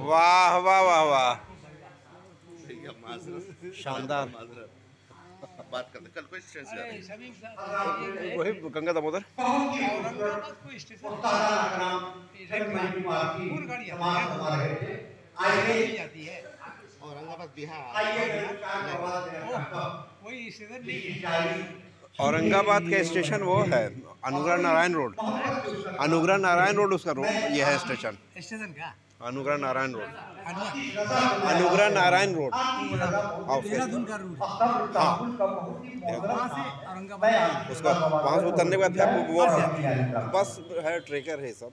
वाह वाह वाह वाह, शानदार। बात करते कल कोई स्टेशन वही गंगा दामोदर औरंगाबाद बिहार। औरंगाबाद का स्टेशन वो है अनुग्रह नारायण रोड। अनुग्रह नारायण रोड उसका रोड ये है स्टेशन का अनुग्रह नारायण रोड। अनुग्रह नारायण रोड देहरादून का रूट हाँ, वहाँ से औरंगाबाद उसका वहाँ से उतरने के बाद फिर आपको वो बस है, ट्रेकर है सब।